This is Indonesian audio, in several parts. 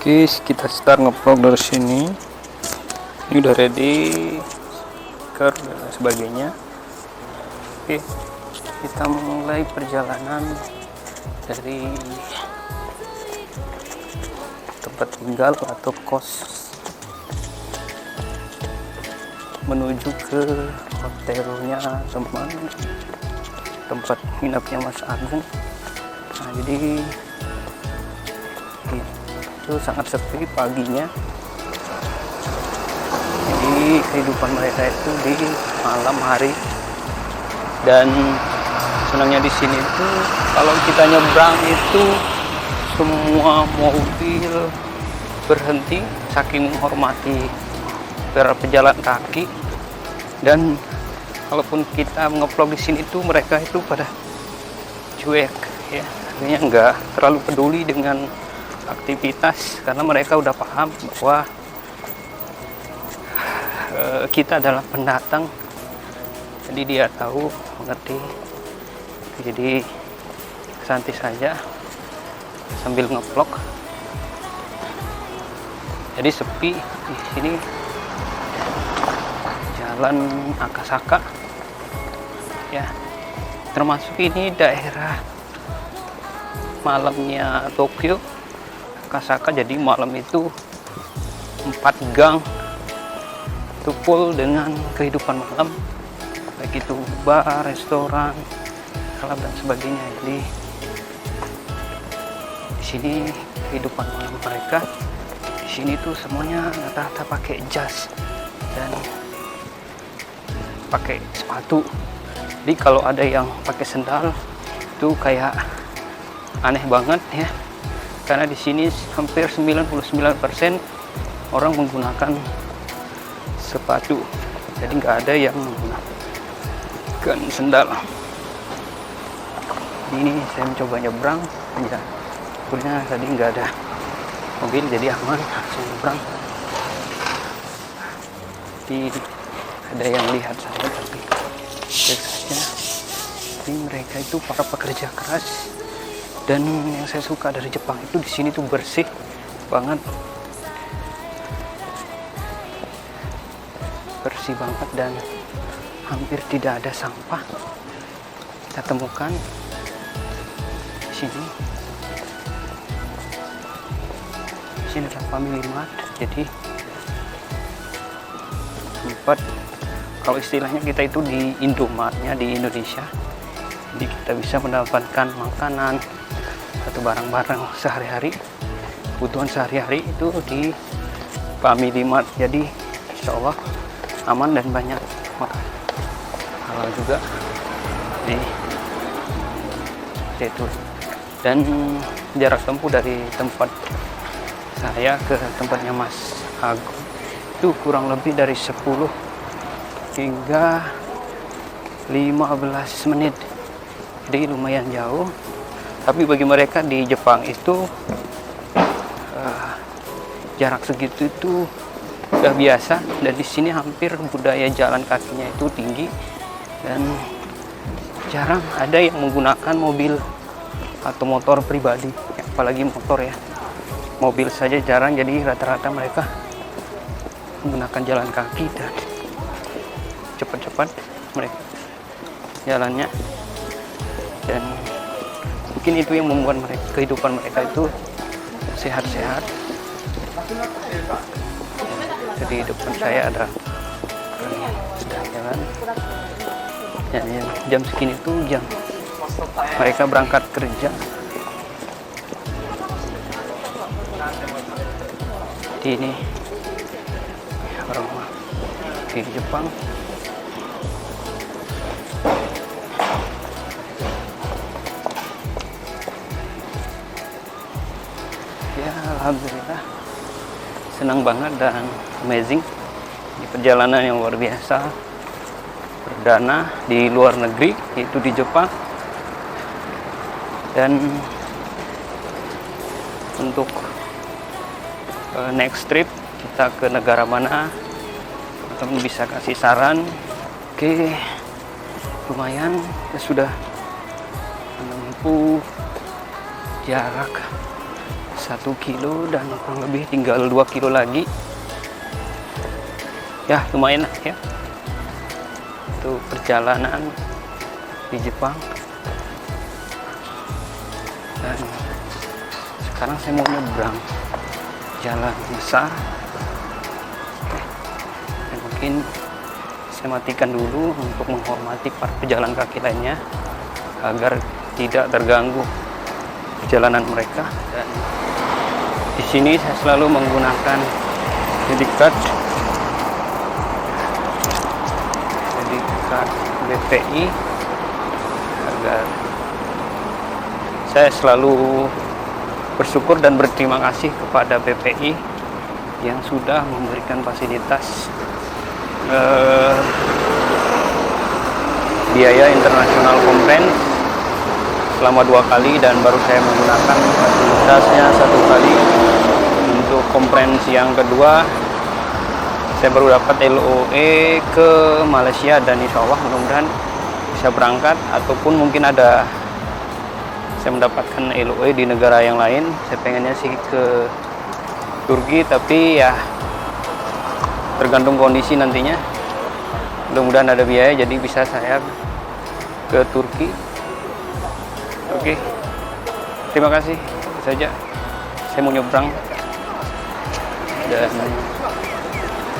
Oke, kita start ngevlog dari sini. Ini udah ready, ker dan sebagainya. Oke, kita mulai perjalanan dari tempat tinggal atau kos menuju ke hotelnya teman, tempat nginapnya Mas Agung. Nah, jadi itu sangat sepi paginya. Jadi kehidupan mereka itu di malam hari, dan senangnya di sini itu kalau kita nyebrang itu semua mobil berhenti saking menghormati para pejalan kaki. Dan kalaupun kita ngevlog di sini itu mereka itu pada cuek ya, artinya nggak terlalu peduli dengan aktivitas karena mereka udah paham bahwa kita adalah pendatang, jadi dia tahu, mengerti. Jadi santai saja sambil ngevlog. Jadi sepi di sini, jalan Akasaka ya, termasuk ini daerah malamnya Tokyo Akasaka. Jadi malam itu 4 gang itu full dengan kehidupan malam, baik itu bar, restoran, klub dan sebagainya. Jadi di sini kehidupan malam mereka di sini tuh semuanya rata-rata pakai jas dan pakai sepatu. Jadi kalau ada yang pakai sendal itu kayak aneh banget ya, karena di sini hampir 99% orang menggunakan sepatu, jadi nggak ada yang menggunakan sendal. Ini saya mencoba nyebrang ya, akhirnya tadi nggak ada mobil jadi aman, langsung nyebrang. Jadi ada yang lihat saya, tapi biasanya ini mereka itu para pekerja keras. Dan yang saya suka dari Jepang itu di sini tuh bersih banget, dan hampir tidak ada sampah kita temukan di sini. Di sini adalah Family Mart, jadi tempat, kalau istilahnya kita itu di Indomartnya di Indonesia. Jadi kita bisa mendapatkan makanan atau barang-barang sehari-hari, kebutuhan sehari-hari itu di Family Mart. Jadi insya Allah aman dan banyak halal juga di situ. Dan jarak tempuh dari tempat saya ke tempatnya Mas Agung itu kurang lebih dari 10 hingga 15 menit, jadi lumayan jauh. Tapi bagi mereka di Jepang itu jarak segitu itu udah biasa, dan di sini hampir budaya jalan kakinya itu tinggi dan jarang ada yang menggunakan mobil atau motor pribadi, apalagi motor ya. Mobil saja jarang, jadi rata-rata mereka menggunakan jalan kaki dan cepat-cepat mereka jalannya. Dan mungkin itu yang membuat mereka, kehidupan mereka itu sehat-sehat. Jadi depan saya ada sedang jalan, dan jam segini tuh jam mereka berangkat kerja. Jadi ini orang di Jepang. Ya alhamdulillah senang banget dan amazing. Di perjalanan yang luar biasa, perdana di luar negeri, yaitu di Jepang. Dan untuk next trip kita ke negara mana, teman bisa kasih saran. Oke, lumayan ya, sudah menempuh jarak 1 kilo dan kurang lebih tinggal 2 kilo lagi. Ya lumayan lah ya untuk perjalanan di Jepang. Dan sekarang saya mau nyebrang jalan besar. Oke. Dan mungkin saya matikan dulu untuk menghormati para pejalan kaki lainnya agar tidak terganggu perjalanan mereka. Dan di sini saya selalu menggunakan credit card BPI agar saya selalu bersyukur dan berterima kasih kepada BPI yang sudah memberikan fasilitas biaya internasional conference selama 2 kali, dan baru saya menggunakan fasilitasnya 1 kali. Untuk conference yang kedua saya baru dapat LOE ke Malaysia, dan insya Allah mudah-mudahan bisa berangkat, ataupun mungkin ada saya mendapatkan LOE di negara yang lain. Saya pengennya sih ke Turki, tapi ya tergantung kondisi nantinya. Mudah-mudahan ada biaya jadi bisa saya ke Turki. Oke, terima kasih saja. Saya mau nyebrang dan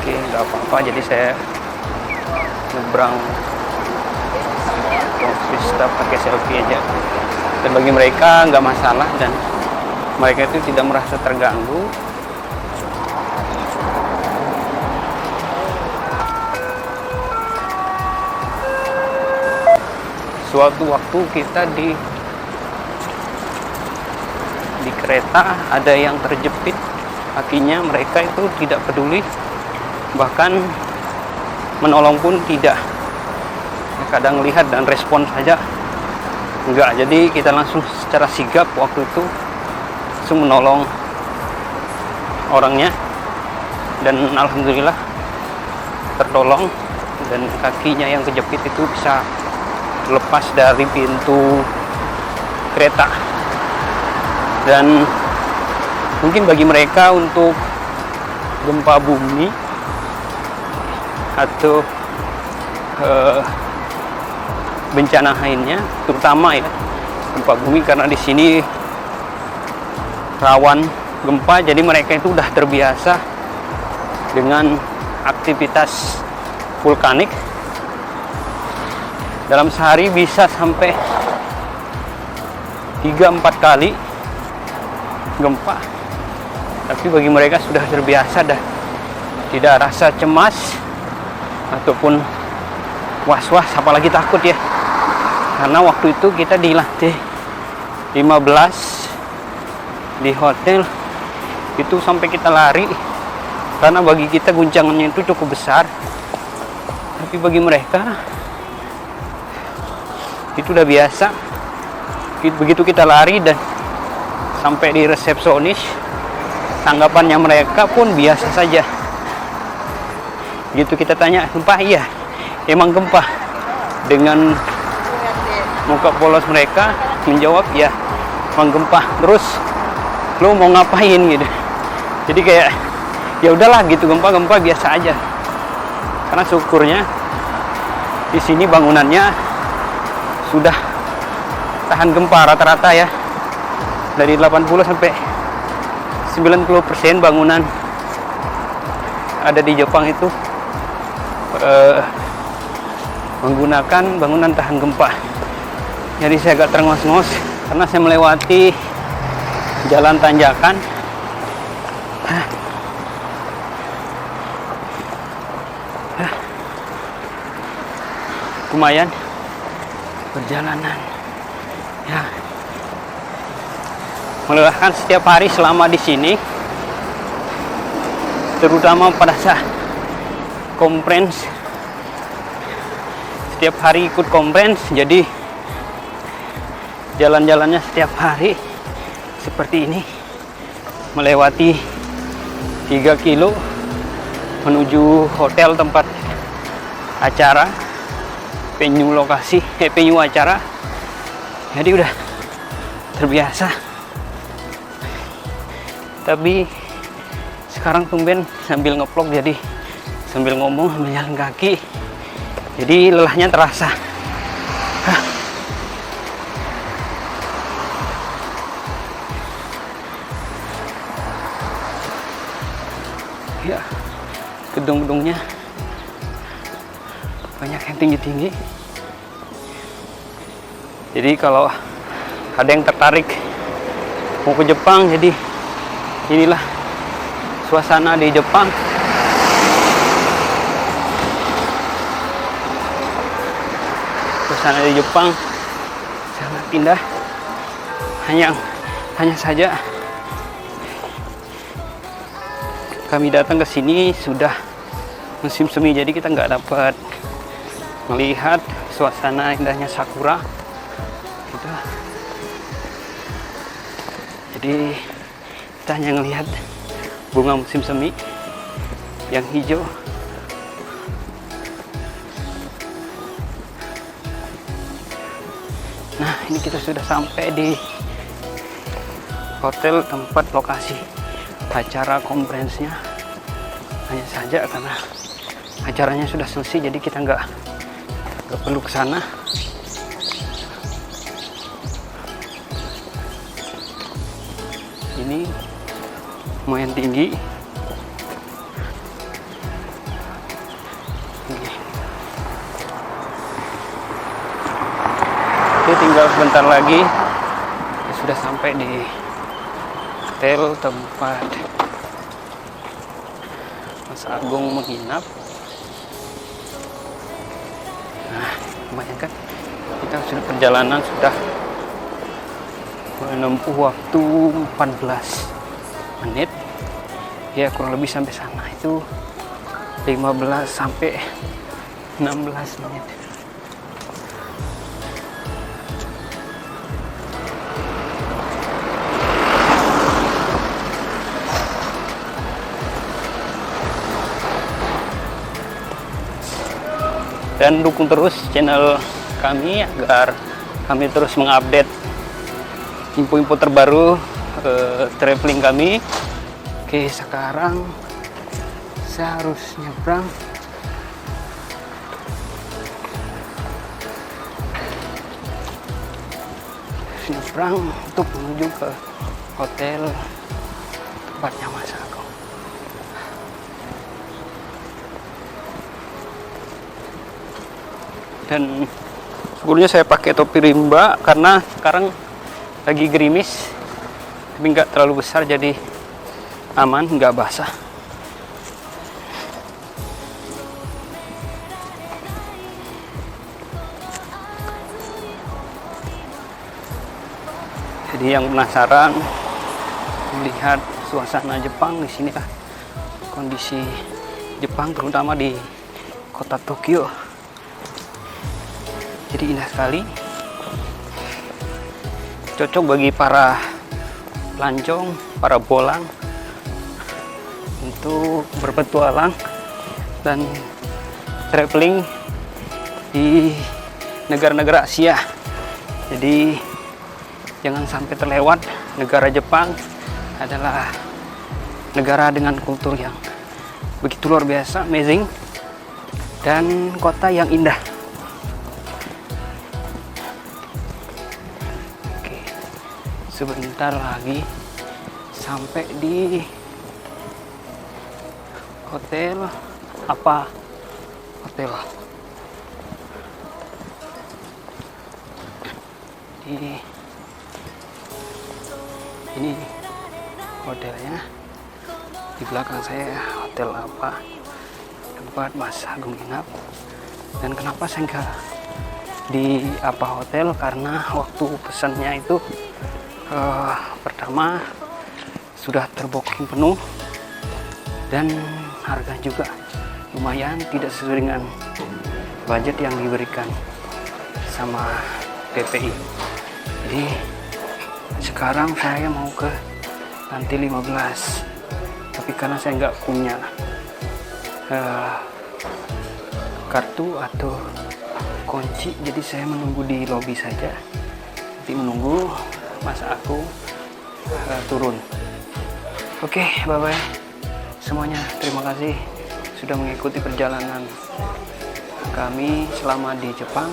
oke, nggak apa-apa, jadi saya nyebrang Vista pakai selfie aja. Dan bagi mereka nggak masalah, dan mereka itu tidak merasa terganggu. Suatu waktu kita di kereta ada yang terjepit kakinya, mereka itu tidak peduli, bahkan menolong pun tidak. Kadang lihat dan respon saja enggak. Jadi kita langsung secara sigap waktu itu langsung menolong orangnya, dan alhamdulillah tertolong, dan kakinya yang kejepit itu bisa lepas dari pintu kereta. Dan mungkin bagi mereka untuk gempa bumi atau bencana lainnya, terutama ya gempa bumi, karena di sini rawan gempa, jadi mereka itu udah terbiasa dengan aktivitas vulkanik. Dalam sehari bisa sampai 3-4 kali gempa, tapi bagi mereka sudah terbiasa, dah tidak rasa cemas ataupun was-was, apalagi takut ya. Karena waktu itu kita di lantai 15 di hotel itu sampai kita lari, karena bagi kita guncangannya itu cukup besar, tapi bagi mereka itu udah biasa. Begitu kita lari dan sampai di resepsionis, tanggapannya mereka pun biasa saja. Gitu kita tanya, gempa? Iya, emang gempa. Dengan muka polos mereka menjawab, ya emang gempa. Terus lo mau ngapain gitu? Jadi kayak ya udahlah gitu, gempa biasa aja. Karena syukurnya di sini bangunannya sudah tahan gempa rata-rata ya, dari 80 sampai 90% bangunan ada di Jepang itu menggunakan bangunan tahan gempa. Jadi saya agak terngos-ngos karena saya melewati jalan tanjakan. Lumayan perjalanan ya, melelahkan setiap hari selama di sini, terutama pada saat conference. Setiap hari ikut conference, jadi jalan-jalannya setiap hari seperti ini, melewati 3 kilo menuju hotel tempat acara, venue lokasi, venue acara. Jadi udah terbiasa. Tapi sekarang tumben sambil ngevlog, jadi sambil ngomong sambil jalan kaki, jadi lelahnya terasa. Ya, gedung-gedungnya banyak yang tinggi-tinggi. Jadi kalau ada yang tertarik mau ke Jepang, jadi inilah suasana di Jepang. Suasana di Jepang sangat indah. Hanya saja kami datang ke sini sudah musim semi, jadi kita nggak dapat melihat suasana indahnya sakura gitu. Jadi kita hanya melihat bunga musim semi yang hijau. Nah, ini kita sudah sampai di hotel tempat lokasi acara konferensinya. Hanya saja karena acaranya sudah selesai, jadi kita nggak perlu ke sana. Ini lumayan tinggi. Oke, tinggal sebentar lagi kita sudah sampai di hotel tempat Mas Agung menginap. Nah, lumayan kan, kita sudah perjalanan sudah menempuh waktu 14 menit ya, kurang lebih sampai sana itu 15 sampai 16 menit. Dan dukung terus channel kami agar kami terus mengupdate info-info terbaru traveling kami. Oke, sekarang saya harus nyebrang. Untuk menuju ke hotel tempatnya Mas Agung. Dan sebelumnya saya pakai topi rimba karena sekarang lagi gerimis, tapi nggak terlalu besar, jadi aman, nggak basah. Jadi yang penasaran melihat suasana Jepang, di sini lah kondisi Jepang, terutama di kota Tokyo. Jadi indah sekali, cocok bagi para pelancong, para bolang untuk berpetualang dan traveling di negara-negara Asia. Jadi jangan sampai terlewat, negara Jepang adalah negara dengan kultur yang begitu luar biasa, amazing, dan kota yang indah. Sebentar lagi sampai di hotel. Apa hotel di ini hotelnya, di belakang saya hotel apa tempat Mas Agung nginap. Dan kenapa saya nggak di apa hotel, karena waktu pesannya itu pertama sudah terbooking penuh dan harga juga lumayan tidak sesuai dengan budget yang diberikan sama PPI. Jadi sekarang saya mau ke lantai 15, tapi karena saya nggak punya kartu atau kunci, jadi saya menunggu di lobi saja. Nanti menunggu Mas Agung turun. Oke, bye-bye semuanya. Terima kasih sudah mengikuti perjalanan kami selama di Jepang.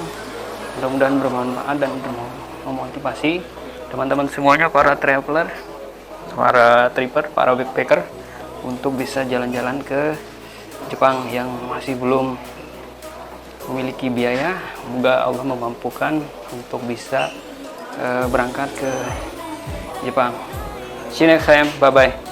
Mudah-mudahan bermanfaat dan memotivasi teman-teman semuanya, para traveler, para tripper, para backpacker, untuk bisa jalan-jalan ke Jepang yang masih belum memiliki biaya. Semoga Allah memampukan untuk bisa berangkat ke Jepang. See you next time, bye bye.